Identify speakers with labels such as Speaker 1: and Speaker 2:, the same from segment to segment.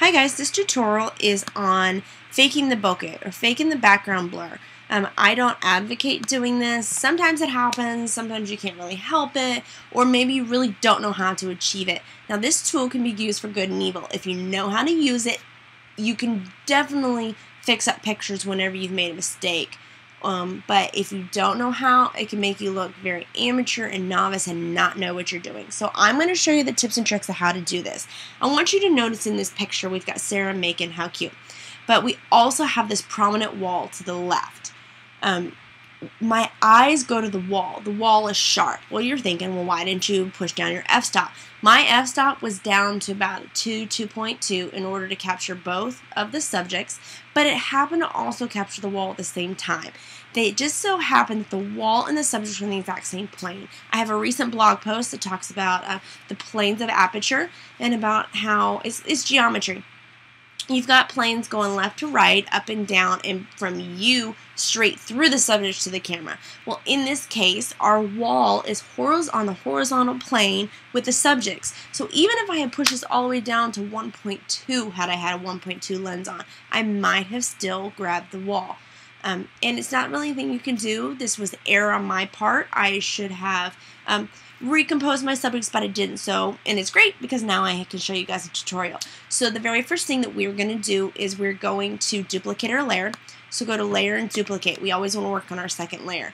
Speaker 1: Hi guys, this tutorial is on faking the bokeh or faking the background blur. I don't advocate doing this. Sometimes it happens, sometimes you can't really help it, or maybe you really don't know how to achieve it. Now this tool can be used for good and evil. If you know how to use it, you can definitely fix up pictures whenever you've made a mistake. But if you don't know how, it can make you look very amateur and novice and not know what you're doing. So I'm going to show you the tips and tricks of how to do this. I want you to notice in this picture we've got Sarah making, how cute. But we also have this prominent wall to the left. My eyes go to the wall. The wall is sharp. Well, you're thinking, well, why didn't you push down your f-stop? My f-stop was down to about 2.2 in order to capture both of the subjects, but it happened to also capture the wall at the same time. They just so happened that the wall and the subject are in the exact same plane. I have a recent blog post that talks about the planes of aperture and about how it's geometry. You've got planes going left to right, up and down, and from you straight through the subject to the camera. Well, in this case, our wall is on the horizontal plane with the subjects. So even if I had pushed this all the way down to 1.2, had I had a 1.2 lens on, I might have still grabbed the wall. And it's not really anything you can do. This was error on my part. I should have recomposed my subjects, but I didn't so, and it's great because now I can show you guys a tutorial. So the very first thing that we're going to do is we're going to duplicate our layer. So go to layer and duplicate. We always want to work on our second layer.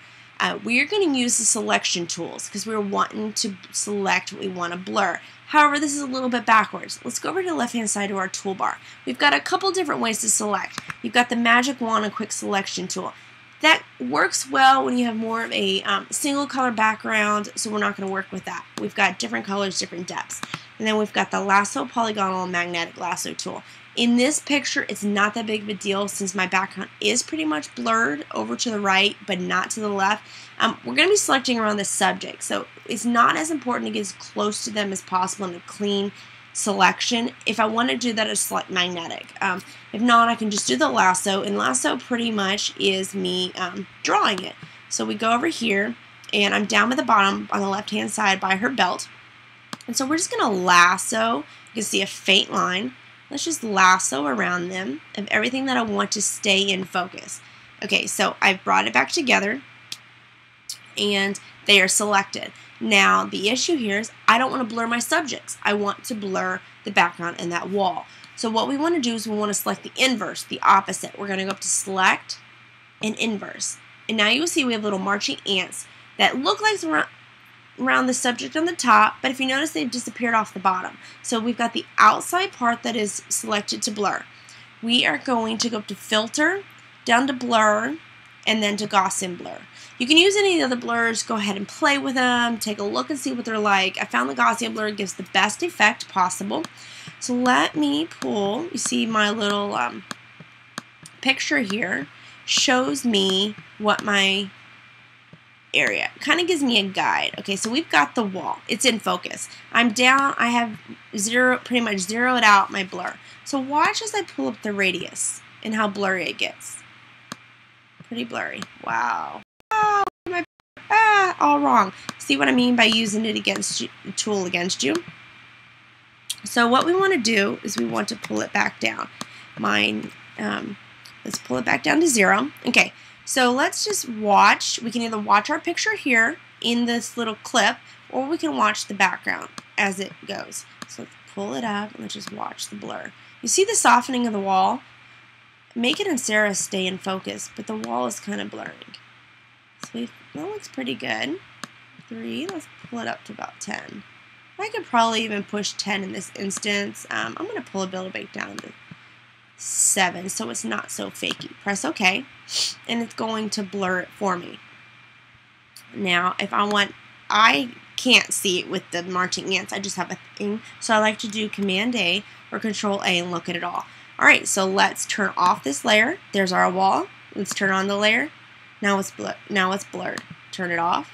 Speaker 1: We are going to use the selection tools because we're wanting to select what we want to blur. However, this is a little bit backwards. Let's go over to the left hand side of our toolbar. We've got a couple different ways to select. You've got the magic wand and quick selection tool. That works well when you have more of a single color background, so we're not going to work with that. We've got different colors, different depths. And then we've got the lasso, polygonal, and magnetic lasso tool. In this picture, it's not that big of a deal since my background is pretty much blurred over to the right, but not to the left. We're going to be selecting around the subject, so it's not as important to get as close to them as possible in a clean selection. If I want to do that, I select magnetic. If not, I can just do the lasso, and lasso pretty much is me drawing it. So we go over here, and I'm down at the bottom on the left hand side by her belt, and so we're just going to lasso. You can see a faint line. Let's just lasso around them of everything that I want to stay in focus. Okay, so I've brought it back together, and they are selected. Now, the issue here is I don't want to blur my subjects. I want to blur the background and that wall. So what we want to do is we want to select the inverse, the opposite. We're going to go up to select and inverse. And now you will see we have little marching ants that look like around the subject on the top, but if you notice, they've disappeared off the bottom. So we've got the outside part that is selected to blur. We are going to go up to filter, down to blur, and then to Gaussian blur. You can use any of the other blurs, go ahead and play with them, take a look and see what they're like. I found the Gaussian blur gives the best effect possible. So let me pull, you see my little picture here shows me what my area, kind of gives me a guide. Okay, so we've got the wall, it's in focus. I'm down, I have pretty much zeroed out my blur. So watch as I pull up the radius and how blurry it gets. Pretty blurry. Wow. Oh, all wrong. See what I mean by using it against you, the tool against you? So what we want to do is we want to pull it back down. Let's pull it back down to 0. Okay, so let's just watch. We can either watch our picture here in this little clip, or we can watch the background as it goes. So let's pull it up and let's just watch the blur. You see the softening of the wall? Make it and Sarah stay in focus, but the wall is kind of blurring. So that looks pretty good. 3, let's pull it up to about 10. I could probably even push 10 in this instance. I'm going to pull a bit back down to 7 so it's not so fakey. Press OK, and it's going to blur it for me. Now, if I can't see it with the marching ants. I just have a thing. So I like to do Command A or Control A and look at it all. Alright, so let's turn off this layer. There's our wall. Let's turn on the layer. Now it's blurred. Turn it off.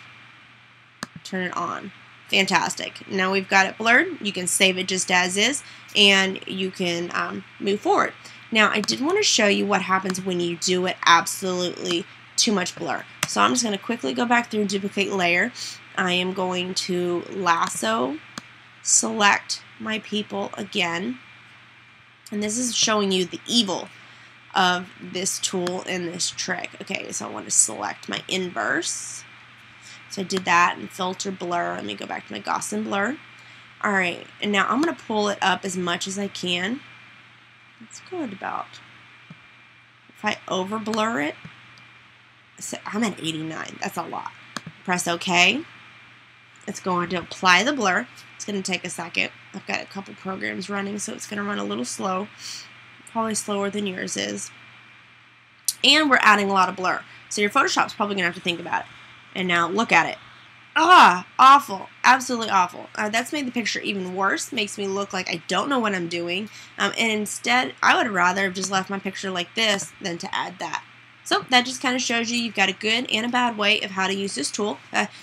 Speaker 1: Turn it on. Fantastic. Now we've got it blurred. You can save it just as is, and you can move forward. Now I did want to show you what happens when you do it absolutely too much blur. So I'm just going to quickly go back through and duplicate layer. I am going to lasso, select my people again, And this is showing you the evil of this tool and this trick. Okay, so I want to select my inverse. So I did that and filter blur. Let me go back to my Gaussian blur. Alright, and now I'm going to pull it up as much as I can. Let's go at about, if I over blur it, so I'm at 89. That's a lot. Press OK. It's going to apply the blur. It's going to take a second. I've got a couple programs running, so it's going to run a little slow. Probably slower than yours is. And we're adding a lot of blur. So your Photoshop's probably going to have to think about it. And now look at it. Ah, awful. Absolutely awful. That's made the picture even worse. Makes me look like I don't know what I'm doing. And instead, I would rather have just left my picture like this than to add that. So that just kind of shows you you've got a good and a bad way of how to use this tool.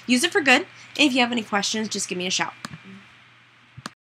Speaker 1: Use it for good. And if you have any questions, just give me a shout.